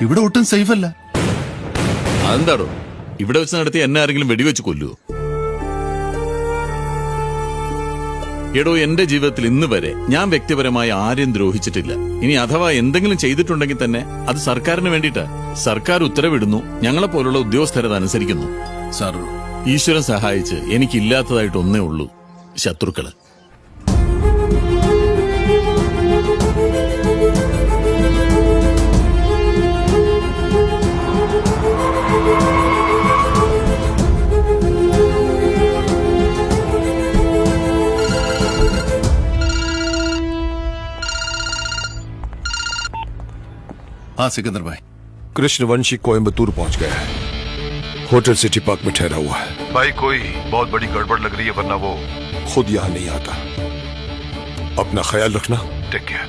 ഇവിടെ ഒട്ടും സേഫ് അല്ല. അതെന്താടോ, ഇവിടെ വെച്ച് നടത്തി എന്നെ ആരെങ്കിലും വെടിവെച്ച് കൊല്ലുവോ? എടോ, എന്റെ ജീവിതത്തിൽ ഇന്ന് വരെ ഞാൻ വ്യക്തിപരമായി ആരെയും ദ്രോഹിച്ചിട്ടില്ല. ഇനി അഥവാ എന്തെങ്കിലും ചെയ്തിട്ടുണ്ടെങ്കിൽ തന്നെ അത് സർക്കാരിന് വേണ്ടിയിട്ടാ. സർക്കാർ ഉത്തരവിടുന്നു, ഞങ്ങളെപ്പോലുള്ള ഉദ്യോഗസ്ഥരത് അനുസരിക്കുന്നു. സാർ, ഈശ്വരൻ സഹായിച്ച് എനിക്കില്ലാത്തതായിട്ട് ഒന്നേ ഉള്ളൂ, ശത്രുക്കള്. हाँ सिकंदर भाई, कृष्णवंशी कोयम्बतूर पहुंच गया है। होटल सिटी पार्क में ठहरा हुआ है। भाई कोई बहुत बड़ी गड़बड़ लग रही है, वरना वो खुद यहाँ नहीं आता। अपना ख्याल रखना। Take care.